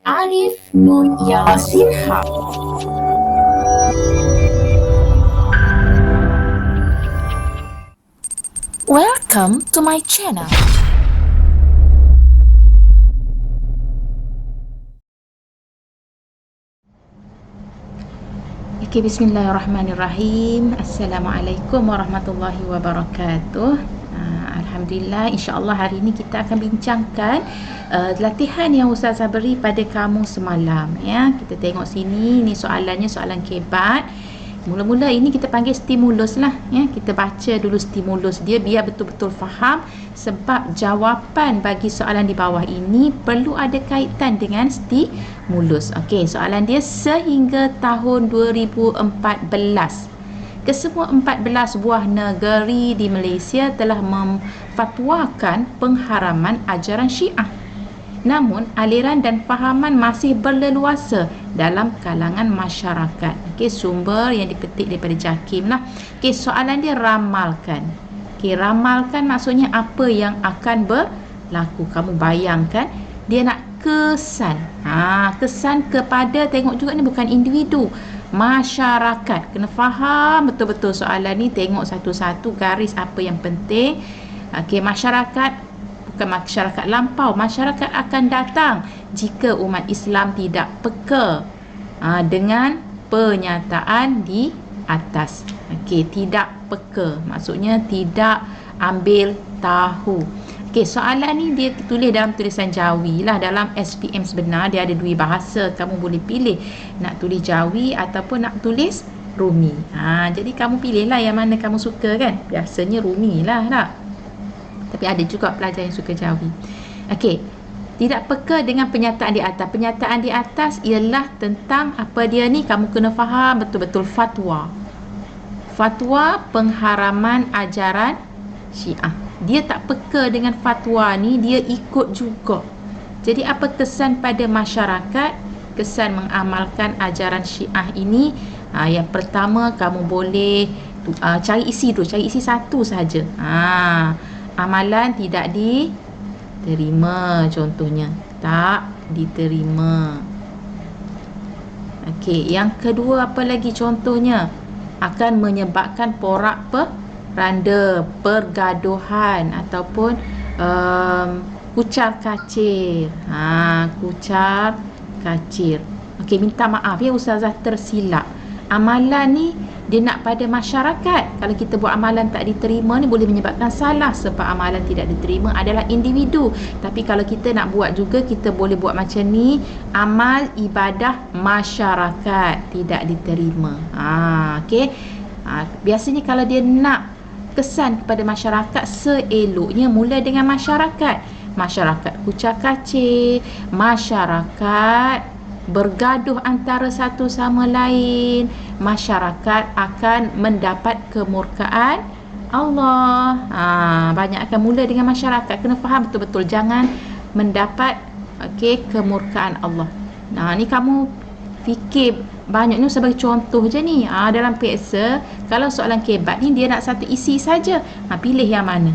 Arif Nur Yasinha. Welcome to my channel. Okay, bismillahirrahmanirrahim. Assalamualaikum warahmatullahi wabarakatuh. Alhamdulillah, insya-Allah hari ini kita akan bincangkan latihan yang Ustazah beri pada kamu semalam, ya. Kita tengok sini, ni soalannya soalan kebat. Mula-mula ini kita panggil stimulus lah, ya. Kita baca dulu stimulus dia biar betul-betul faham, sebab jawapan bagi soalan di bawah ini perlu ada kaitan dengan stimulus. Okey, soalan dia, sehingga tahun 2014 kesemua 14 buah negeri di Malaysia telah memfatwakan pengharaman ajaran Syiah. Namun, aliran dan fahaman masih berleluasa dalam kalangan masyarakat. Okey, sumber yang dipetik daripada JAKIM lah. Okey, soalan dia ramalkan. Okey, ramalkan maksudnya apa yang akan berlaku. Kamu bayangkan, dia nak kesan. Kesan kepada, tengok juga ni bukan individu, masyarakat. Kena faham betul-betul soalan ni, tengok satu-satu garis apa yang penting. Okey, masyarakat, bukan masyarakat lampau, masyarakat akan datang jika umat Islam tidak peka dengan pernyataan di atas. Okey, tidak peka maksudnya tidak ambil tahu. Okey, soalan ni dia tulis dalam tulisan Jawi lah. Dalam SPM sebenar dia ada dua bahasa, kamu boleh pilih nak tulis Jawi ataupun nak tulis Rumi. Jadi kamu pilihlah yang mana kamu suka kan. Biasanya Rumi lah tak? Tapi ada juga pelajar yang suka Jawi. Okey, tidak peka dengan pernyataan di atas. Pernyataan di atas ialah tentang apa dia ni, kamu kena faham betul-betul fatwa. Fatwa pengharaman ajaran Syiah. Dia tak peka dengan fatwa ni, dia ikut juga. Jadi apa kesan pada masyarakat? Kesan mengamalkan ajaran Syiah ini, yang pertama kamu boleh cari isi dulu, cari isi satu saja. Amalan tidak diterima, contohnya tak diterima. Okey, yang kedua apa lagi contohnya? Akan menyebabkan porak peranda, pergaduhan ataupun kucar kacir. Kucar kacir. Okey, minta maaf ya Ustazah tersilap. Amalan ni dia nak pada masyarakat. Kalau kita buat amalan tak diterima ni boleh menyebabkan salah, sebab amalan tidak diterima adalah individu. Tapi kalau kita nak buat juga, kita boleh buat macam ni, amal ibadah masyarakat tidak diterima. Okey. Biasanya kalau dia nak kesan kepada masyarakat, seeloknya mula dengan masyarakat. Masyarakat kucar kacir, masyarakat bergaduh antara satu sama lain, masyarakat akan mendapat kemurkaan Allah. Banyak akan mula dengan masyarakat. Kena faham betul-betul, jangan mendapat kemurkaan Allah. Ni kamu fikir banyak ni sebagai contoh je ni. Dalam PSA, kalau soalan kebat ni dia nak satu isi saja, pilih yang mana.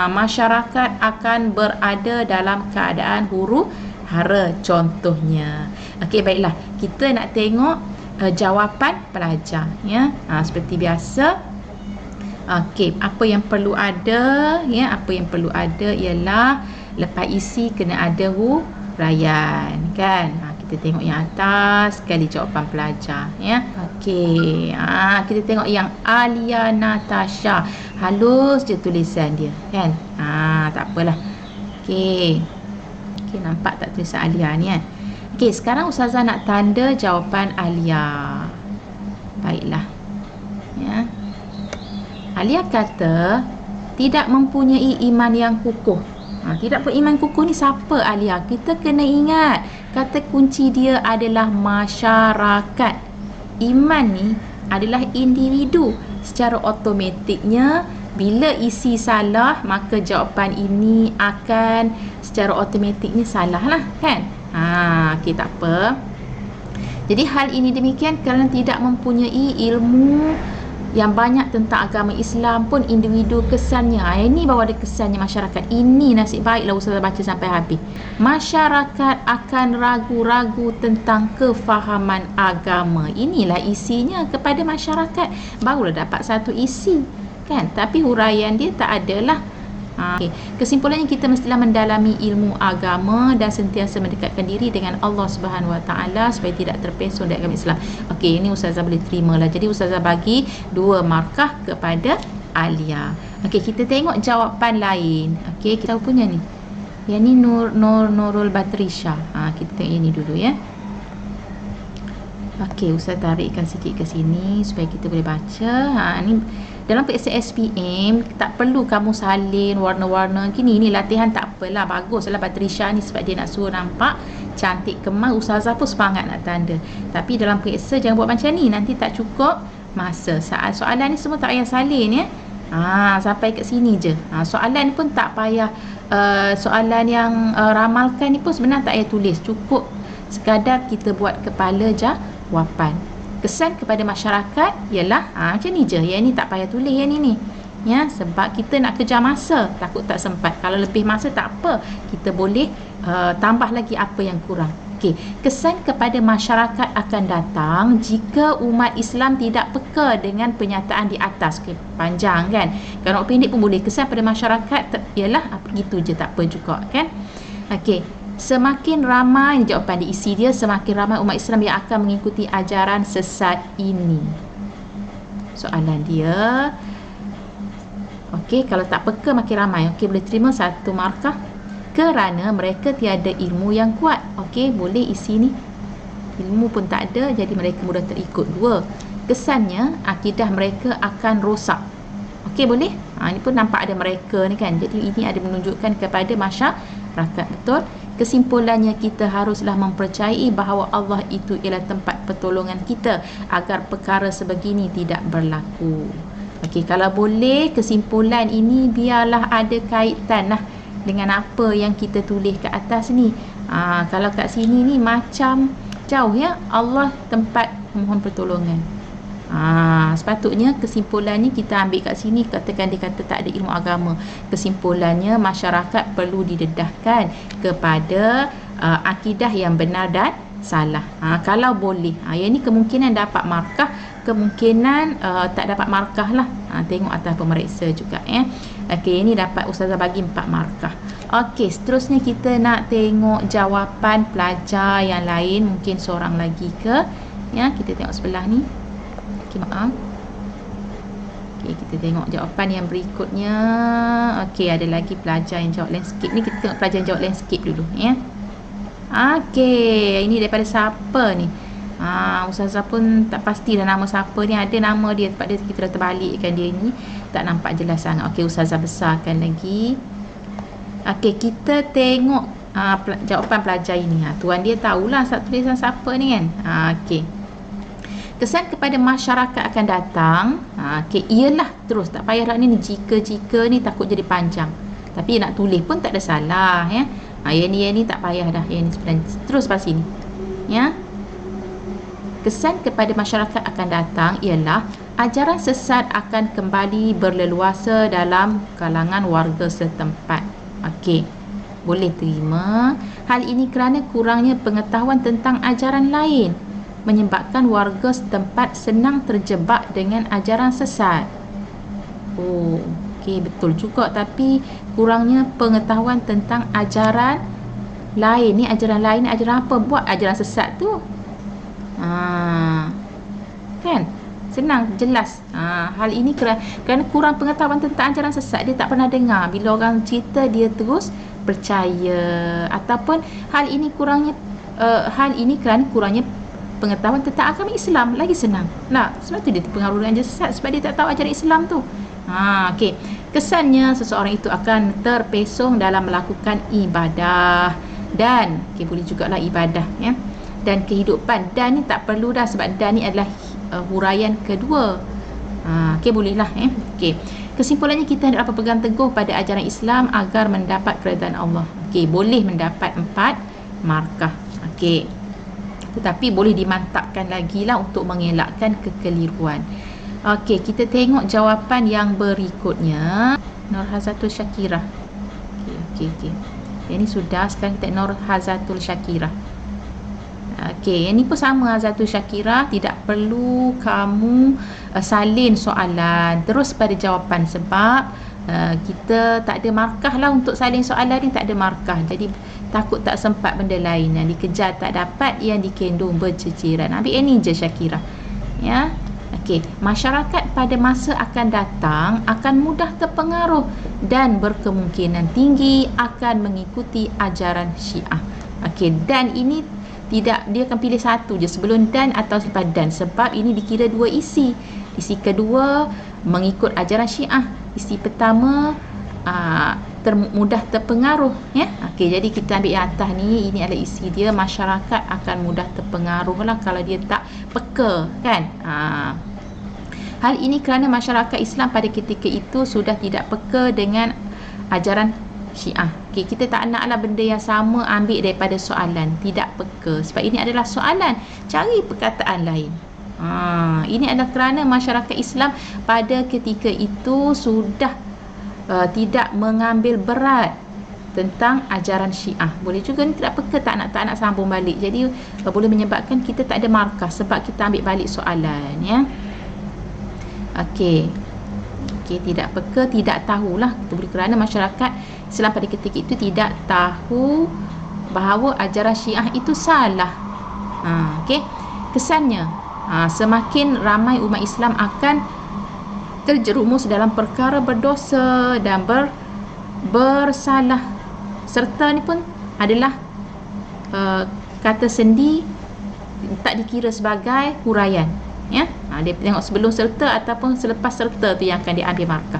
Masyarakat akan berada dalam keadaan huru hara contohnya. Okey, baiklah, kita nak tengok jawapan pelajar, ya. Seperti biasa. Okey, apa yang perlu ada, ya, apa yang perlu ada ialah lepas isi kena ada huraian, kan. Kita tengok yang atas sekali jawapan pelajar, ya. Okey, kita tengok yang Alia Natasha. Halus je tulisan dia, kan. Tak apalah. Okey, nampak tak tulisan Alia ni, kan? Okey, sekarang Ustazah nak tanda jawapan Alia. Baiklah, ya. Alia kata tidak mempunyai iman yang kukuh. Tidak beriman kukuh ni siapa, Alia? Kita kena ingat, kata kunci dia adalah masyarakat. Iman ni adalah individu. Secara automatiknya, bila isi salah, maka jawapan ini akan secara automatiknya salah lah, kan? Okey, tak apa. Jadi hal ini demikian kerana tidak mempunyai ilmu yang banyak tentang agama Islam pun individu kesannya. Ini baru ada kesannya masyarakat. Ini nasib baiklah Ustazah baca sampai habis. Masyarakat akan ragu-ragu tentang kefahaman agama. Inilah isinya kepada masyarakat. Barulah dapat satu isi. Kan? Tapi huraian dia tak adalah. Okay. Kesimpulannya kita mestilah mendalami ilmu agama dan sentiasa mendekatkan diri dengan Allah Subhanahu Wa Taala supaya tidak terpesong dari agama Islam. Okey, ini Ustazah boleh terima lah. Jadi Ustazah bagi 2 markah kepada Alia. Okey, kita tengok jawapan lain. Okey, kita punya ni. Yang ni Nurul Batrisha. Kita tengok ini dulu ya. Okey, Ustazah tarikkan sikit ke sini supaya kita boleh baca. Ni dalam periksa SPM tak perlu kamu salin warna-warna gini. Ni latihan tak apalah, baguslah Batrisha ni sebab dia nak suruh nampak cantik kemas. Ustazah pun semangat nak tanda. Tapi dalam periksa jangan buat macam ni, nanti tak cukup masa. Saat soalan ni semua tak payah salin ya. Sampai kat sini je. Soalan ni pun tak payah soalan yang ramalkan ni pun sebenarnya tak payah tulis. Cukup sekadar kita buat kepala jawapan. Kesan kepada masyarakat ialah macam ni je. Yang ni tak payah tulis yang ni ya, sebab kita nak kejar masa, takut tak sempat. Kalau lebih masa tak apa, kita boleh tambah lagi apa yang kurang. Okey, kesan kepada masyarakat akan datang jika umat Islam tidak peka dengan penyataan di atas. Okey, panjang kan. Kalau pendek pun boleh. Kesan pada masyarakat ialah begitu je, tak apa juga kan. Okey, semakin ramai, jawapan diisi dia, semakin ramai umat Islam yang akan mengikuti ajaran sesat ini. Soalan dia, okey, kalau tak peka makin ramai. Okey, boleh terima 1 markah. Kerana mereka tiada ilmu yang kuat. Okey, boleh isi ni. Ilmu pun tak ada, jadi mereka mudah terikut. 2, kesannya akidah mereka akan rosak. Okey, boleh. Ini pun nampak ada mereka ni kan. Jadi ini ada menunjukkan kepada masyarakat. Betul. Kesimpulannya kita haruslah mempercayai bahawa Allah itu ialah tempat pertolongan kita agar perkara sebegini tidak berlaku. Okey, kalau boleh kesimpulan ini biarlah ada kaitan lah dengan apa yang kita tulis kat atas ni. Kalau kat sini ni macam jauh ya, Allah tempat mohon pertolongan. Sepatutnya kesimpulannya kita ambil kat sini, katakan dia kata tak ada ilmu agama. Kesimpulannya masyarakat perlu didedahkan kepada akidah yang benar dan salah. Kalau boleh. Yang ni kemungkinan dapat markah, kemungkinan tak dapat markah lah. Tengok atas pemeriksa juga ya. Okey, ini dapat Ustazah bagi 4 markah. Okey, seterusnya kita nak tengok jawapan pelajar yang lain. Mungkin seorang lagi ke ya, kita tengok sebelah ni. Maaf. Okey, kita tengok jawapan yang berikutnya. Okey, ada lagi pelajar yang jawab landscape ni. Kita tengok pelajar yang jawab landscape dulu ya. Okey, ini daripada siapa ni? Ustazah pun tak pastilah nama siapa ni. Ada nama dia sebab dia kita dah terbalikkan dia ni. Tak nampak jelas sangat. Okey, Ustazah besarkan lagi. Okey, kita tengok jawapan pelajar ini. Tuan dia tahulah tulisan siapa ni kan. Okey. Kesan kepada masyarakat akan datang. Okay, ialah terus, tak payah lah ni jika-jika ni takut jadi panjang. Tapi nak tulis pun tak ada salah ya. Yang ni tak payah dah. Yang ni sebenarnya terus pas sini. Ya. Kesan kepada masyarakat akan datang ialah ajaran sesat akan kembali berleluasa dalam kalangan warga setempat. Okey. Boleh terima. Hal ini kerana kurangnya pengetahuan tentang ajaran lain menyebabkan warga setempat senang terjebak dengan ajaran sesat. Okey, betul juga, tapi kurangnya pengetahuan tentang ajaran lain. Ni ajaran lain, ajaran apa? Buat ajaran sesat tu. Kan? Senang, jelas. Hal ini kerana kurang pengetahuan tentang ajaran sesat. Dia tak pernah dengar. Bila orang cerita, dia terus percaya. Ataupun hal ini kerana kurangnya pengetahuan tentang agama Islam. Lagi senang. Sebab tu dia terpengaruh dengan sesat, sebab dia tak tahu ajaran Islam tu. Okey. Kesannya seseorang itu akan terpesong dalam melakukan ibadah dan boleh jugalah ibadah ya. Dan kehidupan. Dan ni tak perlu dah, sebab dan ni adalah huraian kedua. Okey, bolehlah Okey. Kesimpulannya kita hendak berpegang teguh pada ajaran Islam agar mendapat keredaan Allah. Okey, boleh mendapat 4 markah. Okey. Tetapi boleh dimantapkan lagi lah untuk mengelakkan kekeliruan. Okey, kita tengok jawapan yang berikutnya. Nurhazatul Syakirah. Okey. Yang ni sudah, sekarang kita Nurhazatul Syakirah. Okey, yang ni pun sama Hazatul Syakirah, tidak perlu kamu salin soalan terus pada jawapan sebab kita tak ada markah lah untuk salin soalan ni, tak ada markah. Jadi takut tak sempat benda lain yang dikejar tak dapat, yang dikendung berceceran. Ambil yang ni je Syakirah. Ya. Okey, masyarakat pada masa akan datang akan mudah terpengaruh dan berkemungkinan tinggi akan mengikuti ajaran Syiah. Okey, dan ini tidak, dia akan pilih satu je sebelum dan atau selepas dan, sebab ini dikira dua isi. Isi kedua mengikut ajaran Syiah, isi pertama mudah terpengaruh, ya. Okey, jadi kita ambil yang atas ni, ini adalah isi dia, masyarakat akan mudah terpengaruh lah kalau dia tak peka, kan. Hal ini kerana masyarakat Islam pada ketika itu sudah tidak peka dengan ajaran Syiah. Okay, kita tak naklah benda yang sama ambil daripada soalan, tidak peka. Sebab ini adalah soalan, cari perkataan lain. Ini adalah kerana masyarakat Islam pada ketika itu sudah tidak mengambil berat tentang ajaran Syiah. Boleh juga ni tidak peka, tak nak sambung balik. Jadi boleh menyebabkan kita tak ada markah sebab kita ambil balik soalan, ya. Okey, tidak peka, tidak tahulah. Kita boleh kerana masyarakat Islam pada ketika itu tidak tahu bahawa ajaran Syiah itu salah. Okey, kesannya semakin ramai umat Islam akan terjerumus dalam perkara berdosa dan bersalah. Serta ni pun adalah kata sendi, tak dikira sebagai huraian, ya. Dia tengok sebelum serta ataupun selepas serta tu yang akan diambil markah.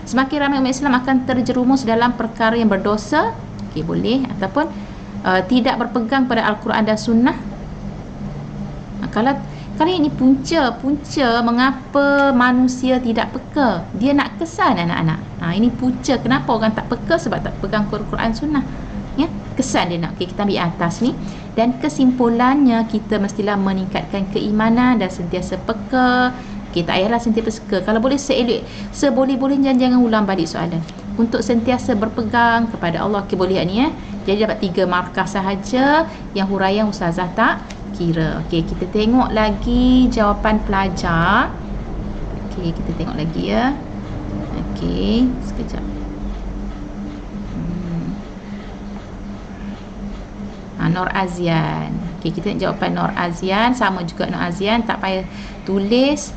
Semakin ramai umat Islam akan terjerumus dalam perkara yang berdosa, okey, boleh, ataupun tidak berpegang pada Al-Quran dan Sunnah. Kalau ini punca mengapa manusia tidak peka, dia nak kesan anak-anak. Ini punca kenapa orang tak peka, sebab tak pegang Al-Quran Sunnah, ya. Kesan dia nak. Okey, kita ambil atas ni. Dan kesimpulannya, kita mestilah meningkatkan keimanan dan sentiasa peka. Okey, tak payahlah sentiasa peka. Kalau boleh seboleh-bolehnya jangan ulang balik soalan. Untuk sentiasa berpegang kepada Allah. Okey, boleh ni, ya. Jadi dapat 3 markah sahaja. Yang huraian Ustazah tak kira. Okey, kita tengok lagi jawapan pelajar. Okey, kita tengok lagi, ya. Okey, sekejap. Nur Azian. Okey, kita nak jawapan Nur Azian. Sama juga Nur Azian, tak payah tulis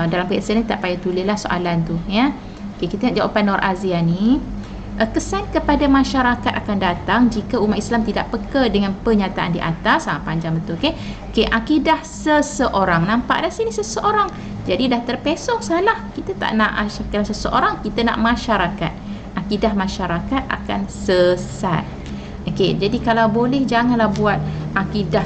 dalam periksa ni, tak payah tulislah soalan tu, ya. Okey, kita nak jawapan Nur Azian ni. Kesan kepada masyarakat akan datang jika umat Islam tidak peka dengan pernyataan di atas. Panjang betul. Okey, akidah seseorang. Nampak dah sini seseorang. Jadi dah terpesong salah. Kita tak nak akidah seseorang, kita nak masyarakat. Akidah masyarakat akan sesat. Okey, jadi kalau boleh janganlah buat akidah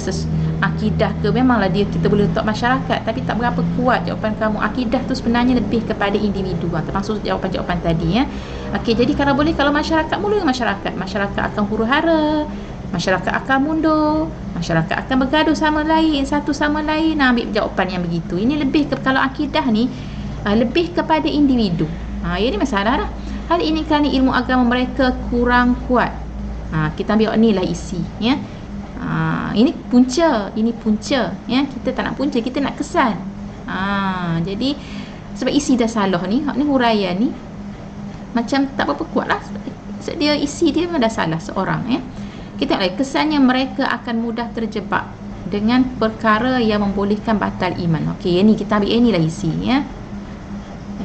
ke, memanglah kita boleh letak masyarakat, tapi tak berapa kuat jawapan kamu. Akidah tu sebenarnya lebih kepada individu, termasuk jawapan-jawapan tadi, ya. Okey, jadi kalau boleh, kalau masyarakat, mula masyarakat akan huru-hara, masyarakat akan mundur, masyarakat akan bergaduh satu sama lain. Ambil jawapan yang begitu. Ini lebih kalau akidah ni lebih kepada individu. Ini masalah dah. Hal ini kerana ilmu agama mereka kurang kuat. Kita ambil ni lah isi, ya. Ini punca, ya. Kita tak nak punca, kita nak kesan. Jadi sebab isi dah salah ni, huraian ni macam tak berapa kuat lah. Sebab dia isi dia memang dah salah seorang, ya. Kita tengok kesannya mereka akan mudah terjebak dengan perkara yang membolehkan batal iman. Okey, ni kita ambil ni lah isi, ya.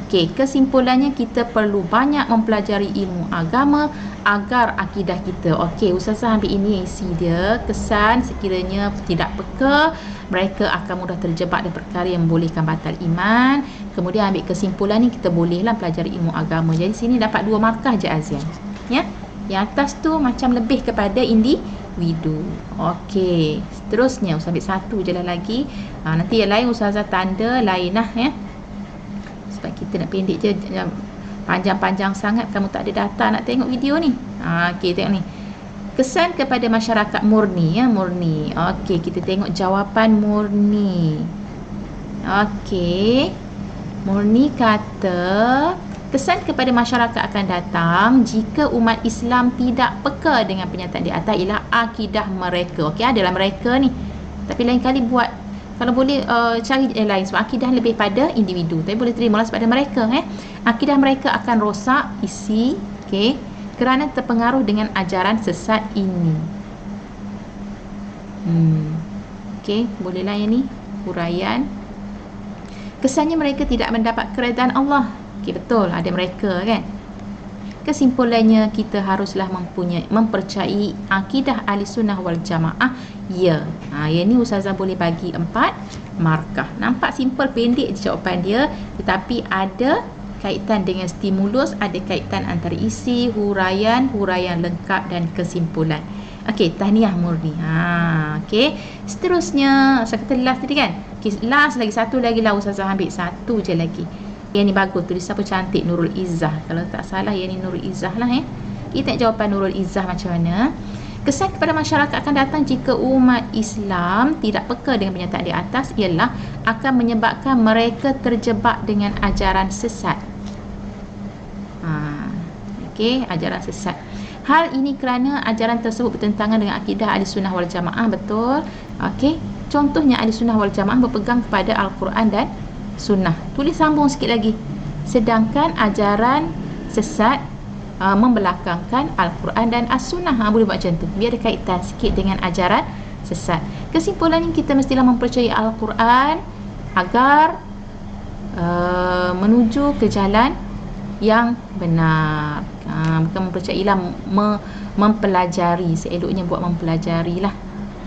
Okey, kesimpulannya kita perlu banyak mempelajari ilmu agama agar akidah kita. Okey, Ustazah ambil ini isi dia. Kesan sekiranya tidak peka, mereka akan mudah terjebak dengan perkara yang membolehkan batal iman. Kemudian ambil kesimpulan ni, kita bolehlah pelajari ilmu agama. Jadi sini dapat 2 markah je Azian, ya. Yang atas tu macam lebih kepada individu. Okey, seterusnya Ustazah ambil satu je lah lagi. Nanti yang lain Ustazah tanda lain lah, ya. Sebab kita nak pendek je, panjang-panjang sangat kamu tak ada data nak tengok video ni. Okey, tengok ni. Kesan kepada masyarakat murni, ya, murni. Okey, kita tengok jawapan murni. Okey. Murni kata kesan kepada masyarakat akan datang jika umat Islam tidak peka dengan pernyataan di atas ialah akidah mereka. Okey, adalah mereka ni. Tapi lain kali buat, kalau boleh cari lain, sebab akidah lebih pada individu. Tapi boleh terima lah sebab mereka akidah mereka akan rosak isi, okey, kerana terpengaruh dengan ajaran sesat ini. Okey, bolehlah yang ni huraian. Kesannya mereka tidak mendapat keredaan Allah. Okey, betul, ada mereka kan. Kesimpulannya, kita haruslah mempercayai akidah ahli sunnah wal jamaah. Ya, yang ni Ustazah boleh bagi 4 markah. Nampak simple, pendek jawapan dia, tetapi ada kaitan dengan stimulus, ada kaitan antara isi, huraian lengkap dan kesimpulan. Okey, tahniah Murni. Okey, seterusnya saya kata last tadi kan. Okey, last lagi satu lagi lah, Ustazah ambil satu je lagi. Yang ni bagus, tulisan pun cantik, Nurul Izzah. Kalau tak salah yang ni Nurul Izzah lah Kita tengok jawapan Nurul Izzah macam mana. Kesan kepada masyarakat akan datang jika umat Islam tidak peka dengan pernyataan di atas ialah akan menyebabkan mereka terjebak dengan ajaran sesat. Okey, ajaran sesat. Hal ini kerana ajaran tersebut bertentangan dengan akidah ahli sunnah wal jamaah. Betul. Okey, contohnya ahli sunnah wal jamaah berpegang kepada Al-Quran dan sunnah. Tulis sambung sikit lagi. Sedangkan ajaran sesat membelakangkan Al-Quran dan As-Sunnah. Boleh buat macam tu, biar ada kaitan sikit dengan ajaran sesat. Kesimpulannya, kita mestilah mempercayai Al-Quran agar menuju ke jalan yang benar. Bukan mempercayailah, mempelajari. Seeloknya buat mempelajari lah.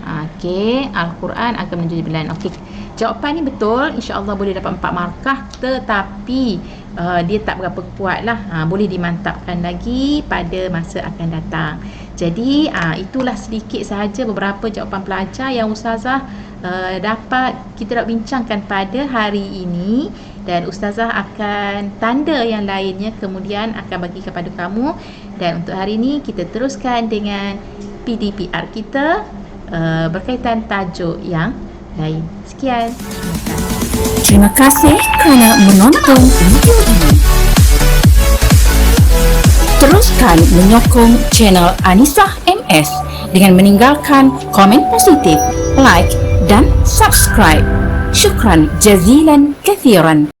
Okey, Al-Quran akan menuju jalan. Okey, jawapan ni betul, insya-Allah boleh dapat 4 markah, tetapi dia tak berapa kuat lah. Boleh dimantapkan lagi pada masa akan datang. Jadi itulah sedikit sahaja beberapa jawapan pelajar yang Ustazah dapat kita nak bincangkan pada hari ini, dan Ustazah akan tanda yang lainnya kemudian akan bagi kepada kamu. Dan untuk hari ini kita teruskan dengan PDPR kita berkaitan tajuk yang lain. Sekian. Terima kasih kerana menonton video ini. Teruskan menyokong channel Anisah MS dengan meninggalkan komen positif, like dan subscribe. Syukran jazilan kathiran.